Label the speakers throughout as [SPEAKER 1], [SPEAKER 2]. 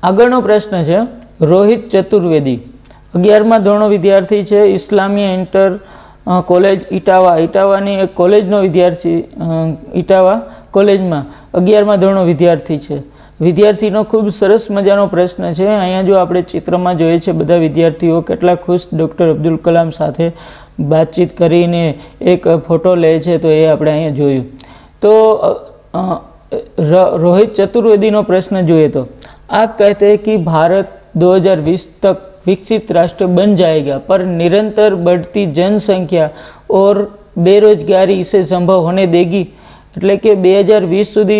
[SPEAKER 1] આગળનો પ્રશ્ન છે રોહિત ચતુર્વેદી, 11મા ધોરણનો વિદ્યાર્થી છે, ઇસ્લામિયા ઇન્ટર કોલેજ ઇટાવાની એક કોલેજનો વિદ્યાર્થી, ઇટાવા કોલેજમાં 11મા ધોરણનો વિદ્યાર્થી છે. વિદ્યાર્થીનો ખૂબ સરસ મજાનો પ્રશ્ન છે. અહીંયા જો આપણે ચિત્રમાં જોઈએ છે બધા વિદ્યાર્થીઓ કેટલા ખુશ ડૉક્ટર અબ્દુલ કલામ સાથે बातचीत કરીને એક ફોટો લે છે, તો એ આપણે અહીંયા જોયું. તો रोहित चतुर्वेदी नो प्रश्न જોઈએ तो आप कहते हैं कि भारत 2020 तक विकसित राष्ट्र बन जाएगा, पर निरंतर बढ़ती जनसंख्या और बेरोजगारी इसे संभव होने देगी. એટલે કે 2020 સુધી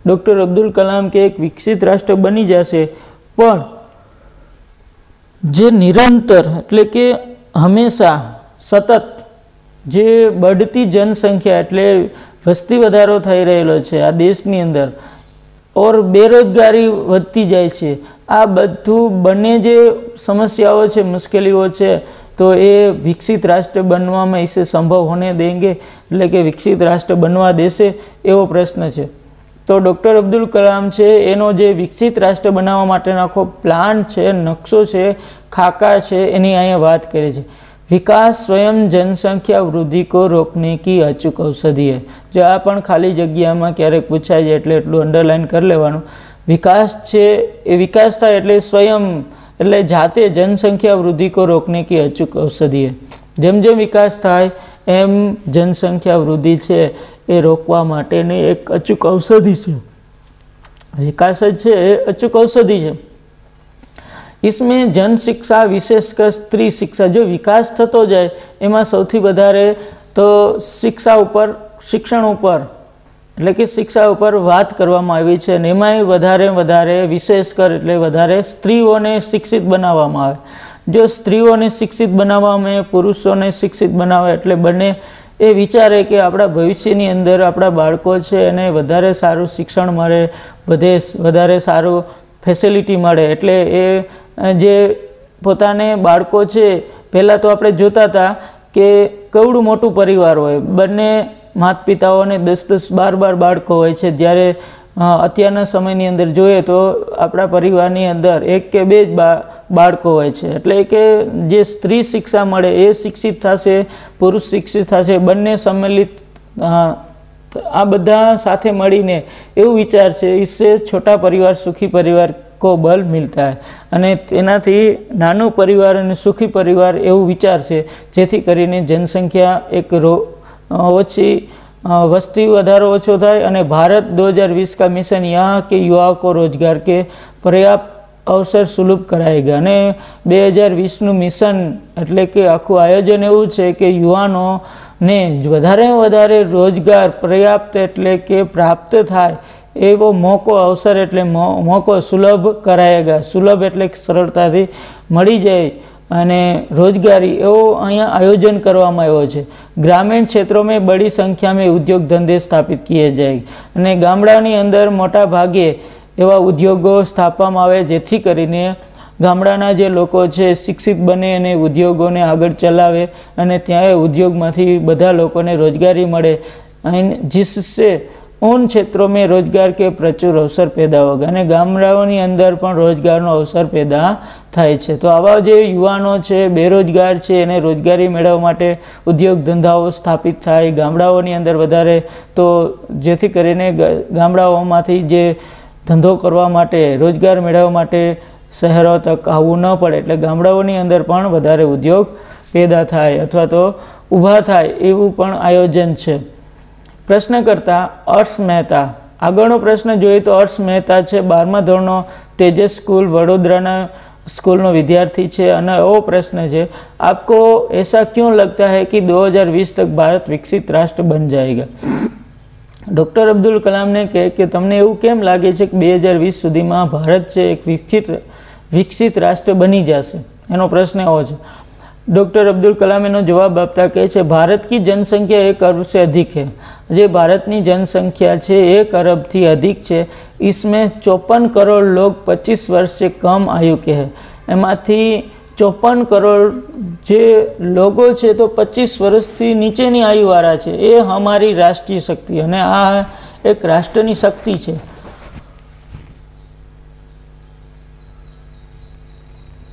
[SPEAKER 1] ડૉક્ટર અબ્દુલ કલામ કે એક વિકસિત રાષ્ટ્ર બની જશે, પણ જે નિરંતર એટલે કે હંમેશા સતત જે बढ़ती जनसंख्या એટલે વસ્તી વધારો થઈ રહેલો છે આ દેશની અંદર, ઓર બેરોજગારી વધતી જાય છે, આ બધું બંને જે સમસ્યાઓ છે, મુશ્કેલીઓ છે, તો એ વિકસિત રાષ્ટ્ર બનવામાં इसे संभव होने देंगे, એટલે કે વિકસિત રાષ્ટ્ર બનવા દેશે એવો પ્રશ્ન છે. તો ડૉક્ટર અબ્દુલ કલામ છે એનો જે વિકસિત રાષ્ટ્ર બનાવવા માટેનો આખો પ્લાન છે, નકશો છે, ખાકા છે, એની અહીંયા વાત કરી છે. विकास स्वयं जनसंख्या वृद्धि को रोकने की अचूक औषधि है. जो आ पण खाली जग्या में क्यारेक पूछाय जाए एटले एटलुं अंडरलाइन कर लेवानुं. विकास छे ए विकास थाय एटले स्वयं एटले जाते जनसंख्या वृद्धि को रोकने की अचूक औषधि है. जेम जेम विकास थाय एम जनसंख्या वृद्धि छे ए रोकवा माटेनी एक अचूक औषधि छे. विकास ज छे ए अचूक औषधि छे. इसमें जन शिक्षा विशेषकर स्त्री शिक्षा जो विकास थतो जाए एमां सौथी वधारे तो शिक्षा उपर शिक्षण उपर एटले के शिक्षा उपर वात करवामां आवी छे अने एमांय वधारे वधारे विशेषकर एटले वधारे स्त्रीओने शिक्षित बनाववामां आवे. जो स्त्रीओने शिक्षित बनाववामां आवे, पुरुषोने शिक्षित बनावे एटले बने ए विचारे कि आपणा भविष्यनी अंदर आपणा बाळको छे एने वधारे सारुं शिक्षण मळे, वधारे सारुं फेसिलिटी मळे. एटले ए जे पोताने बाळको छे पहला तो आपणे जोता था कि केवडું મોટું परिवार होय, बंने माता पिताओने 10-10 12-12 बाळको होय छे, ज्यारे अत्यारना समयनी अंदर जोईए तो आपणा परिवारनी अंदर 1 के 2 बाळको होय छे. एटले के जे स्त्री शिक्षा मळे ए शिक्षित थशे, पुरुष शिक्षित थशे, बंने सम्मिलित आ बधा साथे मळीने एवुं विचार छे. इससे छोटा परिवार सुखी परिवार को बल मिलता है अने तेनाथी नानु परिवार अने सुखी परिवार एवं विचार से जेथी करीने जनसंख्या एक ओछी वस्ती वधारो ओछो थाय अने भारत 2020 का मिशन यहाँ के युवाओं को रोजगार के पर्याप्त अवसर सुलभ कराएगा. अने 2020 नु मिशन एटले के आखुं आयोजन एवुं छे के युवानों ने वधारे वधारे रोजगार पर्याप्त एटले के प्राप्त थाय एवो मौको अवसर एटले मौको सुलभ कराएगा. सुलभ एटले सरलताथी मळी जाए अने रोजगारी एवो अहींया आयोजन करवामां आव्यो छे. ग्रामीण क्षेत्रों में बड़ी संख्या में उद्योग धंधे स्थापित किए जाए अने गामडानी अंदर मोटा भागे एवा उद्योगों स्थापवामां आवे जेथी करीने गामडाना जे लोको छे शिक्षित बने अने उद्योगोने आगळ चलावे अने त्यां उद्योगमांथी बधा लोकोने रोजगारी मळे, जिससे उन क्षेत्रों में रोजगार के प्रचुर अवसर पैदा होगा अने गामडाओनी अंदर पण रोजगारनो अवसर पैदा थाय छे. तो आवा जे युवानो छे बेरोजगार छे एने रोजगारी मेळववा माटे उद्योग धंधाओ स्थापित थाय गामडाओनी अंदर वधारे, तो जेथी करीने गामडाओमांथी जे धंधो करवा माटे रोजगार मेळववा माटे शहरों तक आववुं न पड़े, एटले गामडाओनी अंदर पण वधारे उद्योग पैदा थाय अथवा तो ऊभा थाय एवुं पण आयोजन छे. प्रश्नकर्ता हर्ष मेहता. आगळनो प्रश्न जोईए तो हर्ष मेहता छे 12मा धोरणनो तेजस स्कूल वडोदराना स्कूलनो विद्यार्थी छे अने एवो प्रश्न छे, आपको ऐसा क्यों लगता है कि 2020 तक भारत विकसित राष्ट्र बन जाएगा? डॉक्टर अब्दुल कलाम ने कहे कि तमने एवुं केम लागे छे कि 2020 सुधीमां भारत छे एक विकसित राष्ट्र बनी जशे? एनो प्रश्न एवो छे. डॉक्टर अब्दुल कलाम एनो जवाब आपता कहे छे, भारत की जनसंख्या 1 अरब से अधिक है. जे भारतनी जनसंख्या छे 1 अरब थी अधिक छे. इसमें 54 करोड़ लोग 25 वर्ष से कम आयु के हैं. एमांथी 54 करोड़ जे लोगो छे तो 25 वर्षथी नीचेनी आयुवाळा छे. ए हमारी राष्ट्रीय शक्ति अने आ एक राष्ट्रनी शक्ति छे.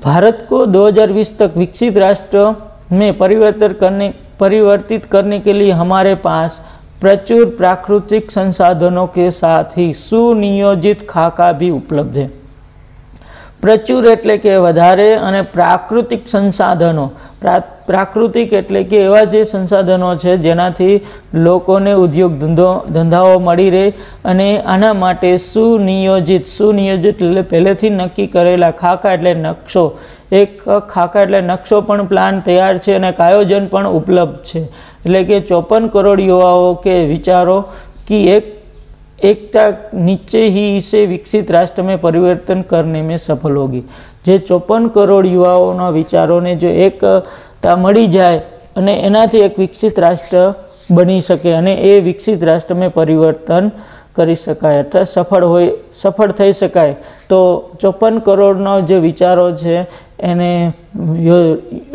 [SPEAKER 1] भारत को 2020 तक विकसित राष्ट्र में परिवर्तित करने के लिए हमारे पास प्रचुर प्राकृतिक संसाधनों के साथ ही सुनियोजित खाका भी उपलब्ध है। प्रचुर एटले के वधारे अने प्राकृतिक संसाधनों, प्राकृतिक एटले के एवा जे संसाधनों छे जेनाथी लोकोने उद्योग धंधाओ मळी रहे अने आना माटे सुनियोजित एटले पहेलेथी नक्की करेला खाका एटले नक्शो, एक खाका एटले नक्शो पण प्लान तैयार छे अने आयोजन पण उपलब्ध छे। एटले के 54 करोड़ युवाओं के विचारों की एकता नीचे ही इसे विकसित राष्ट्र में परिवर्तन करने में सफल होगी। जे 54 करोड़ युवाओं विचारों ने जो एकता मળી जाए अने एनाथी एक विकसित राष्ट्र बनी सके अने ए विकसित राष्ट्र में परिवर्तन करी शकाय अथवा सफल थई शकाय तो 54 करोड़ना जो विचारों छे एने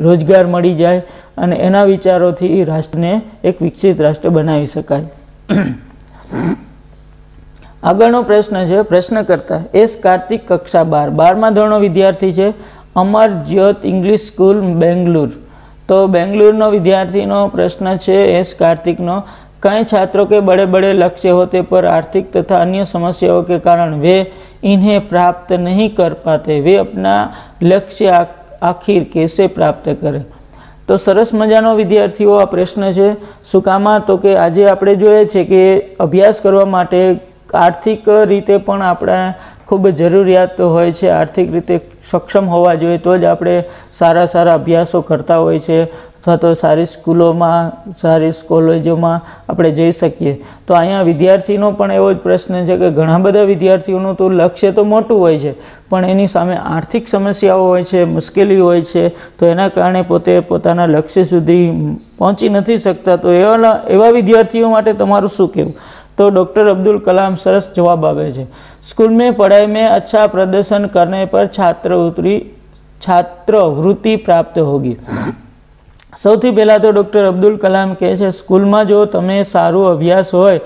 [SPEAKER 1] रोजगार मળી जाए अने एना विचारोथी राष्ट्रने एक विकसित राष्ट्र बनावी शकाय। आगळनो प्रश्न है, प्रश्न करता एस कार्तिक कक्षा 12 धोरणनो विद्यार्थी है, अमर ज्योत इंग्लिश स्कूल बेंगलुरु। तो बेंगलुरु विद्यार्थीनो प्रश्न है एस कार्तिकनो, कई छात्रों के बड़े बड़े लक्ष्य होते पर आर्थिक तथा अन्य समस्याओं के कारण वे इन्हें प्राप्त नहीं कर पाते, वे अपना लक्ष्य आखिर कैसे प्राप्त करें। तो सरस मजानो विद्यार्थीओ आ प्रश्न है। शुं कामा तो कि आजे आपणे जोईए छे कि अभ्यास करवा माटे आर्थिक रीते पण आपणे खूब जरूरियात होय छे, आर्थिक रीते सक्षम होवा जोईए तो ज आपणे सारा सारा अभ्यासो करता होय छे अथवा तो सारी स्कूलों में सारी कॉलेजों में आपणे जई सकीए। तो अहींया विद्यार्थीनो पण एवो ज प्रश्न है कि घणा बधा विद्यार्थीओनुं तो लक्ष्य तो मोटुं होय छे पण एनी सामे आर्थिक समस्याओ होय छे, मुश्केली होय छे, तो एना कारणे पोते पोताना लक्ष्य सुधी पहोंची नथी सकता। तो एवा विद्यार्थीओ माटे तमारुं शुं कहेवुं? तो डॉक्टर अब्दुल कलाम सरस जवाब आवे छे। स्कूल में पढ़ाई में अच्छा प्रदर्शन करने पर छात्रवृत्ति प्राप्त होगी। सौथी पहला तो डॉक्टर अब्दुल कलाम कहे छे स्कूल में जो तमे सारू अभ्यास होय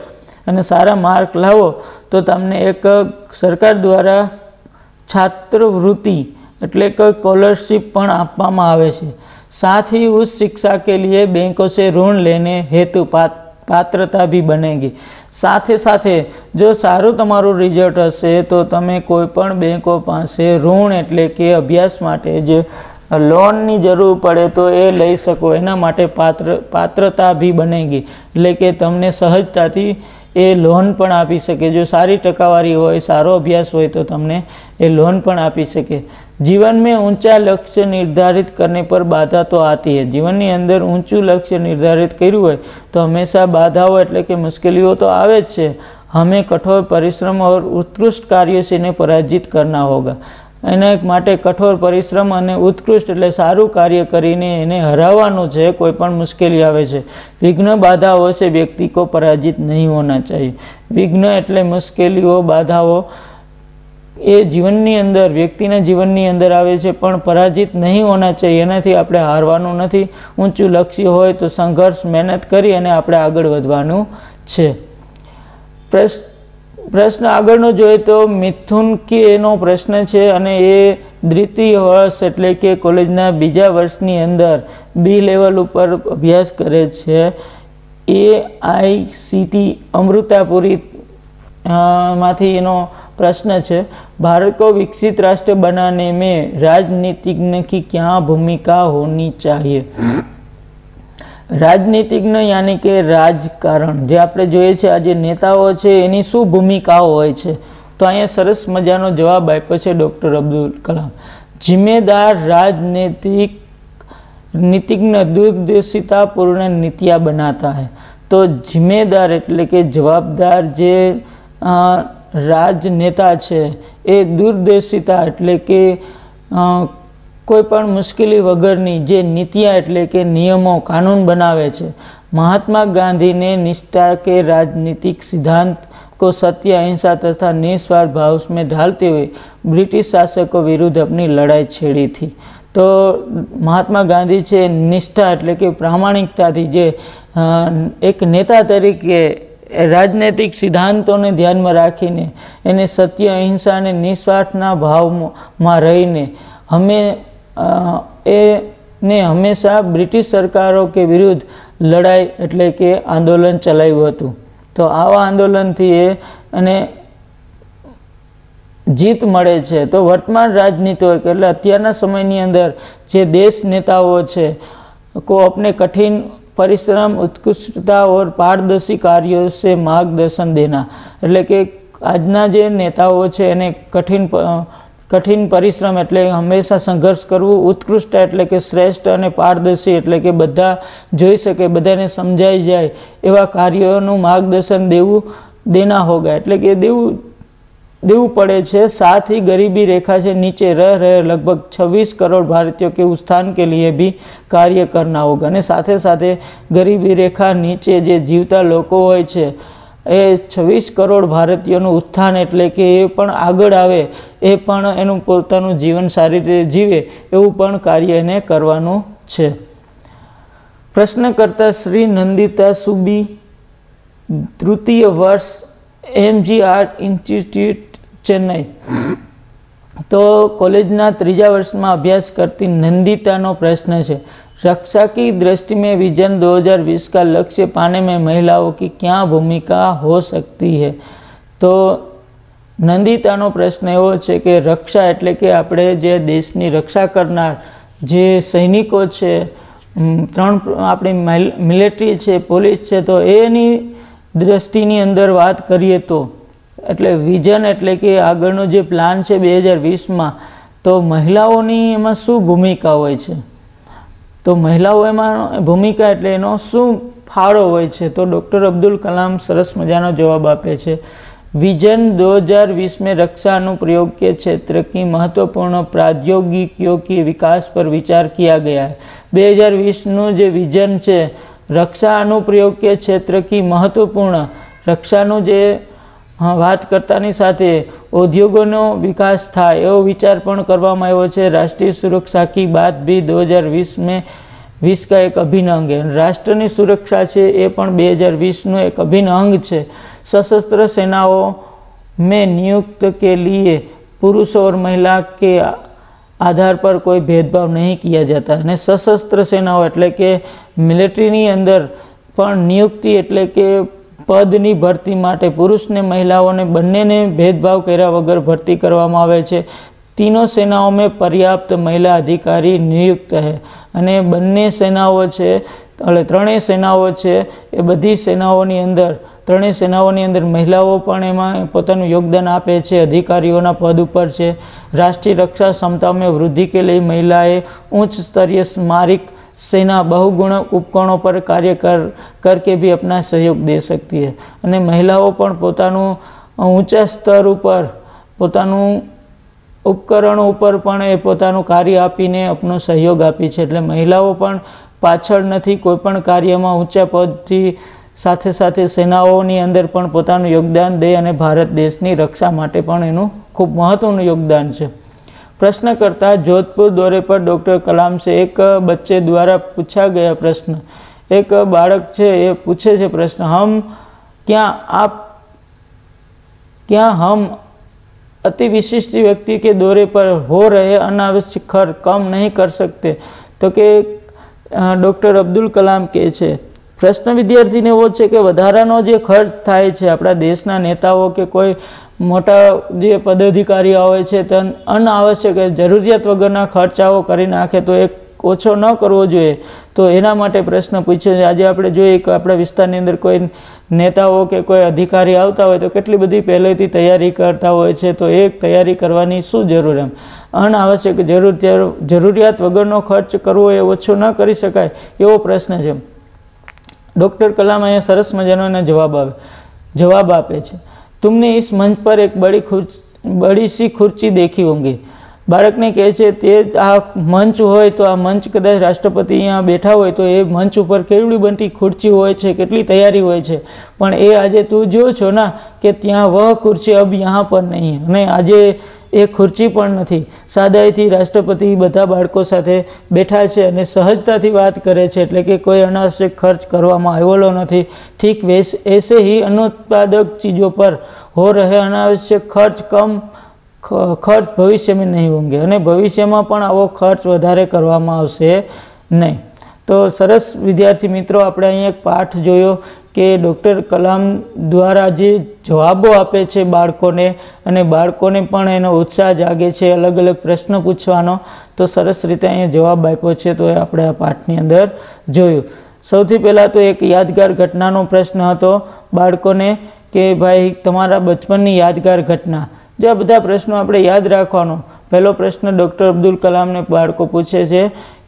[SPEAKER 1] अने सारा मार्क लावो तो तमने एक सरकार द्वारा छात्रवृत्ति एटले के स्कॉलरशिप पण आपवामां आवे छे। साथ ही उस शिक्षा के लिए बैंकों से ऋण लेने हेतु पात्रता भी बनेगी। साथे साथे जो सारू तमारू रिजल्ट हशे तो तमे कोईपण बैंको पासे ऋण एटले के अभ्यास माटे जे लोन की जरूर पड़े तो ये लई सको, एना माटे पात्रता भी बनेगी एटले के तमने सहजताथी ए लोन पण आपी सके। जो सारी टकावारी होय, सारो अभ्यास होय तो तमने ए लोन पण आपी सके। जीवन में ऊंचा लक्ष्य निर्धारित करने पर बाधा तो आती है। जीवन की अंदर ऊंचू लक्ष्य निर्धारित कर्युं होय तो हमेशा बाधाओं एटले के मुश्केलीओ तो आवे ज छे। हमें कठोर परिश्रम और उत्कृष्ट कार्यों से इन्हें पराजित करना होगा। एना माटे कठोर परिश्रम अने उत्कृष्ट एटले सारू कार्य करीने एने हराववानुं छे। कोईपण मुश्केली आवे छे, विघ्न बाधाओं से व्यक्ति को पराजित नहीं होना चाहिए। विघ्न एटले मुश्केलीओ, बाधाओं ए जीवननी अंदर व्यक्तिना जीवननी अंदर आवे छे पण पराजित नहीं होना चाहिए। एनाथी आपणे हारवानुं नथी। ऊंचुं लक्ष्य होय तो संघर्ष मेहनत करी अने आपणे आगळ वधवानुं छे। प्रश्न आगळनो जोईए तो मिथुन के एनो प्रश्न है अने ए द्वितीय वर्ष एटले के कॉलेजना बीजा वर्षनी अंदर बी लेवल पर अभ्यास करे छे। AICT अमृतापुरी मांथी एनो प्रश्न है, भारत को विकसित राष्ट्र बनाने में राजनीतिज्ञ की क्या भूमिका होनी चाहिए? राजनीतिज्ञ यानी कि राजकारण जे आपणे जोईए छे आज नेताओ छे एनी शुं भूमिकाओ होय छे? तो अहींया सरस मजानो जवाब आप्यो छे डॉक्टर अब्दुल कलाम। जिम्मेदार राजनीतिक नीतिज्ञ दूरदर्शितापूर्ण नीतियाँ बनाता है। तो जिम्मेदार एटले के जवाबदार जे राजनेता छे ए दूरदर्शिता एटले के कोईपण मुश्केली वगरनी जे नीतियाँ एटले के नियमों कानून बनावे छे। महात्मा गांधी ने निष्ठा के राजनीतिक सिद्धांत को सत्य, अहिंसा तथा निस्वार्थ भाव में ढालते हुए ब्रिटिश शासकों विरुद्ध अपनी लड़ाई छेड़ी थी। तो महात्मा गांधी छे निष्ठा एटले के प्रामाणिकताथी जे एक नेता तरीके राजनीतिक सिद्धांतों ने ध्यान में राखीने एने सत्य, अहिंसा ने निस्वार्थना भाव में रहीने हमें એને હંમેશા બ્રિટિશ સરકારો કે વિરુદ્ધ લડાઈ એટલે કે આંદોલન ચલાવ્યું હતું। તો આવા આંદોલનથી અને જીત મળે છે। તો વર્તમાન રાજનીતિઓ એટલે અત્યારના સમયની અંદર જે દેશ નેતાઓ છે को अपने कठिन परिश्रम उत्कृष्टता और पारदर्शी कार्यों से मार्गदर्शन देना એટલે કે આજના જે નેતાઓ છે એને કઠિન પરિશ્રમ એટલે હંમેશા સંઘર્ષ કરવું, ઉત્કૃષ્ટ એટલે કે શ્રેષ્ઠ અને પારદર્શી એટલે કે બધા જોઈ શકે, બધાને સમજાઈ જાય એવા કાર્યોનું માર્ગદર્શન દેना होगा એટલે કે देવું पड़े छे। साथ ही गरीबी रेखा से नीचे रह रहे लगभग 26 करोड़ भारतीयों के उत्थान के लिए भी कार्य करना होगा। ने साथे साथे गरीबी रेखा नीचे जे जीवता लोको होय छे ए 26 करोड़ भारतीयों उत्थान एटले के ए पण आगळ आवे, ए पण एनुं पोतानुं जीवन सारी रीते जीवे एवुं पण कार्य एने करवानुं छे। प्रश्नकर्ता श्री नंदिता सुबी, तृतीय वर्ष MG आर्ट इंस्टीट्यूट चेन्नई। तो कॉलेजना त्रीजा वर्ष में अभ्यास करती नंदिता नो प्रश्न है, रक्षा की दृष्टि में विजन 2020 का लक्ष्य पाने में महिलाओं की क्या भूमिका हो सकती है। तो नंदिता नो प्रश्न एवो छे कि रक्षा एटले के आपणे जे देशनी रक्षा करनार जे सैनिको छे, त्रण आपणी मिलिटरी छे, पोलीस छे, तो एनी दृष्टिनी अंदर बात करिए तो एटले विजन एटले के आगळनो जे प्लान छे 2020 में, तो महिलाओनी एमां शुं भूमिका होय छे, तो महिलाओ एमां भूमिका एटले एनो शुं फाळो होय छे। तो डॉक्टर अब्दुल कलाम सरस मजानो जवाब आपे छे। विजन 2020 में रक्षा अनुप्रयोग के क्षेत्र की महत्वपूर्ण प्रौद्योगिकियों के विकास पर विचार किया गया है। 2020 नो जे विजन छे रक्षा अनुप्रयोग के क्षेत्र की महत्वपूर्ण रक्षानु जे बात करतानी साथे उद्योगों विकास थाय एवो विचार पण करवामां आव्यो छे। राष्ट्रीय सुरक्षा की बात भी 2020 में 20 का एक अभिन्न अंग है। राष्ट्रनी सुरक्षा छे ए पण 2020 नो एक अभिन्न अंग छे। सशस्त्र सेनाओं में नियुक्त के लिए पुरुष और महिला के आधार पर कोई भेदभाव नहीं किया जाता है। सशस्त्र सेनाओं एटले के मिलिटरीनी अंदर पण नियुक्ति एटले के पदनी भर्ती माटे पुरुष ने महिलाओं ने बंने ने भेदभाव कर्या वगर भर्ती करवामां आवे छे। तीनों सेनाओं में पर्याप्त महिला अधिकारी नियुक्त है अने बंने सेनाओं छे એટલે ત્રણેય સેનાઓ છે એ બધી સેનાઓની અંદર ત્રણેય સેનાઓની અંદર મહિલાઓ પણ એમાં પોતાનું યોગદાન આપે છે, अधिकारीओना पद पर છે। राष्ट्रीय रक्षा क्षमता में वृद्धि के लिए महिलाएं उच्च स्तरीय स्मारक सेना बहुगुण उपकरणों पर कार्य करके भी अपना सहयोग दे सकती है। अने महिलाओं पण पोतानुं ऊंचा स्तर पर पोतानुं उपकरणों पर पण ए पोतानुं कार्य आपीने अपनो सहयोग आपी छे। एटले महिलाओं पण पाछळ नथी, कोईपण कार्यमां ऊंचा पदथी साथे साथे सेनाओनी अंदर पण पोतानुं योगदान दे अने भारत देशनी रक्षा माटे पण एनुं खूब महत्वनुं योगदान छे। प्रश्नकर्ता जोधपुर दौरे पर डॉक्टर कलाम से एक बच्चे द्वारा पूछा गया प्रश्न। एक बाळक छे ए पूछे छे प्रश्न, क्या हम अति विशिष्ट व्यक्ति के दौरे पर हो रहे अनावश्यक खर्च कम नहीं कर सकते। तो कि डॉक्टर अब्दुल कलाम कहे छे प्रश्न विद्यार्थी ने एवो छे कि वधारानो जे खर्च थाय छे आपणा देशना नेताओं के कोई मोटा जे पदाधिकारी होय छे तो अनावश्यक जरूरियात वगरना खर्चाओ करी नाखे तो एक ओछो न करवो जोईए। तो एना माटे प्रश्न पूछ्यो छे। आज आपणे जोईए कि आपणा विस्तारनी अंदर कोई नेताओ के कोई अधिकारी आवता होय तो केटली बधी पहेलेथी तैयारी करता होय छे, तो एक तैयारी करवानी शुं जरूर एम अनावश्यक जरूरियात वगरनो खर्च करवो ए ओछो न करी शकाय एवो प्रश्न छे। डॉक्टर कलाम अहींया सरस मजानो जवाब आपे छे। तुमने इस मंच पर एक बड़ी सी खुर्ची देखी होंगी। बाळक ने कहे छे ते आ मंच होय तो आ मंच कदाच राष्ट्रपति अहींया बैठा होय तो ए मंच पर केवड़ी बनती खुर्ची होय छे, केटली तैयारी होय छे, पण ए आजे तू जो छो ना कि त्यां वह खुर्ची अब यहाँ पर नहीं अने आजे ए खुर्ची पण नथी। सादाईथी राष्ट्रपति बधा बाळको साथे बैठा छे अने सहजताथी वात करे छे, एटले के कोई अनावश्यक खर्च करवामां आवेलो नथी। ठीक ऐसे ही अनुत्पादक चीज़ों पर हो रहे अनावश्यक खर्च कम खर्च भविष्य में नहीं होंगे અને ભવિષ્યમાં પણ આવો ખર્ચ વધારે કરવામાં આવશે નહીં। તો સરસ વિદ્યાર્થી મિત્રો, આપણે અહીં એક પાઠ જોયો કે ડૉક્ટર કલામ દ્વારા જે જવાબો આપે છે બાળકોને, અને બાળકોને પણ એનો ઉત્સાહ જાગે છે અલગ અલગ પ્રશ્ન પૂછવાનો, તો સરસ રીતે અહીંયા જવાબ આપ્યો છે। તો એ આપણે આ પાઠની અંદર જોયું। સૌથી પહેલાં તો એક યાદગાર ઘટનાનો પ્રશ્ન હતો બાળકોને કે ભાઈ તમારા બચપનની યાદગાર ઘટના। જો આ બધા પ્રશ્નો આપણે યાદ રાખવાનો। પહેલો પ્રશ્ન ડૉક્ટર અબ્દુલ કલામને બાળકો પૂછે છે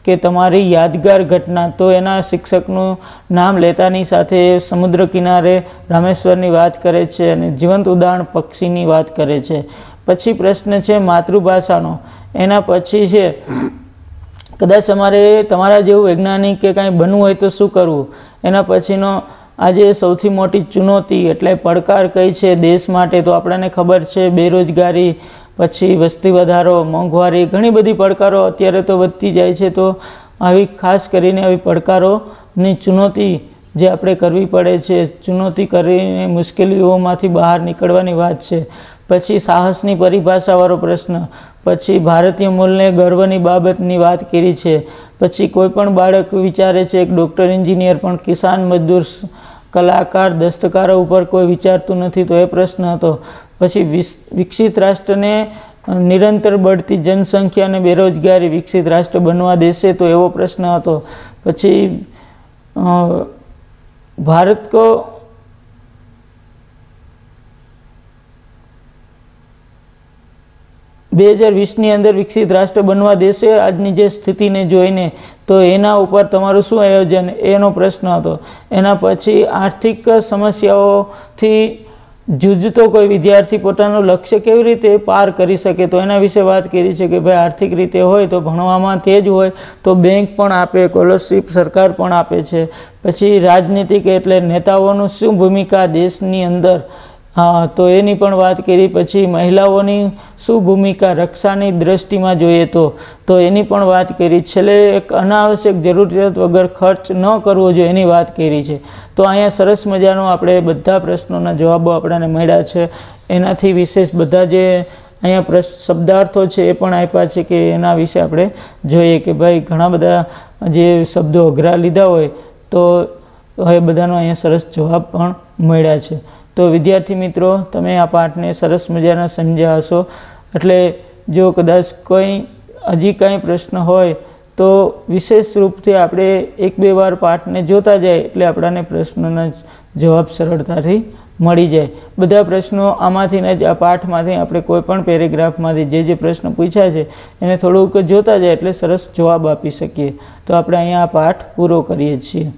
[SPEAKER 1] કે તમારી યાદગાર ઘટના, તો એના શિક્ષકનું નામ લેતાની સાથે સમુદ્ર કિનારે રામેશ્વરની વાત કરે છે અને જીવંત ઉદાહરણ પક્ષીની વાત કરે છે। પછી પ્રશ્ન છે માતૃભાષાનો। એના પછી છે કદાચ અમારે તમારા જેવું વૈજ્ઞાનિક કે કાંઈ બનવું હોય તો શું કરવું। એના પછીનો આજે સૌથી મોટી ચુનૌતી એટલે પડકાર કઈ છે દેશ માટે, તો આપણને ખબર છે બેરોજગારી, પછી વસ્તી વધારો, મોંઘવારી, ઘણી બધી પડકારો અત્યારે તો વધતી જાય છે। તો આવી ખાસ કરીને આવી પડકારોની ચુનૌતી જે આપણે કરવી પડે છે, ચુનૌતી કરીને મુશ્કેલીઓમાંથી બહાર નીકળવાની વાત છે। પછી સાહસની પરિભાષાવાળો પ્રશ્ન, પછી ભારતીય મૂળને ગર્વની બાબતની વાત કરી છે। પછી કોઈ પણ બાળક વિચારે છે એક ડૉક્ટર, એન્જિનિયર, પણ કિસાન, મજદૂર, કલાકાર, દસ્તકારો ઉપર કોઈ વિચારતું નથી, તો એ પ્રશ્ન હતો। પછી વિકસિત રાષ્ટ્રને નિરંતર बढ़ती जनसंख्या અને બેરોજગારી વિકસિત રાષ્ટ્ર બનવા દેશે, તો એવો પ્રશ્ન હતો। પછી ભારત કો 2020ની અંદર વિકસિત રાષ્ટ્ર બનવા દેશે આજની જે સ્થિતિને જોઈને, તો એના ઉપર તમારું શું આયોજન, એનો પ્રશ્ન હતો। એના પછી આર્થિક સમસ્યાઓથી જૂझતો કોઈ વિદ્યાર્થી પોતાનું લક્ષ્ય કેવી રીતે પાર કરી શકે, તો એના વિશે વાત કરી છે કે ભાઈ આર્થિક રીતે હોય તો ભણવામાં તેજ હોય તો બેંક પણ આપે, સ્કોલરશીપ સરકાર પણ આપે છે। પછી રાજનીતિક એટલે નેતાઓનું શું ભૂમિકા દેશની અંદર, हाँ, तो एनी पण बात करी। पछी महिलाओनी शुं भूमिका रक्षानी दृष्टिमां जोईए तो एनी पण बात करी। छेल्ले एक अनावश्यक जरूरियात वगर खर्च न करवो जोईए एनी बात करी छे। तो अहींया सरस मजानो आपणे बधा प्रश्नोना जवाबो आपणाने मळ्या छे। एनाथी विशेष बधा जे अहींया शब्दार्थो छे ए पण आप्या छे के एना विषे आपणे जोईए के भाई घणा बधा जे शब्दो अघरा लीधा होय तो हे बधानो अहींया सरस जवाब पण मळ्या छे। तो विद्यार्थी मित्रों, तमे आ पाठने सरस मजाना समझ्या हशो। एटले जो कदाच कोई हजी कई प्रश्न होय तो विशेष रूपथी आपणे एक बे वार पाठने जोता जाए एटले आपणाने प्रश्नोना जवाब सरळताथी मळी जाए। बधा प्रश्नों आमांथी ने ज आ पाठमांथी आपणे कोईपण पेरेग्राफमांथी जे प्रश्न पूछ्या छे एने थोडुंक जोता जाए एटले सरस जवाब आपी शकीए। तो आपणे अहींया आ पाठ पूरो करीए छीए।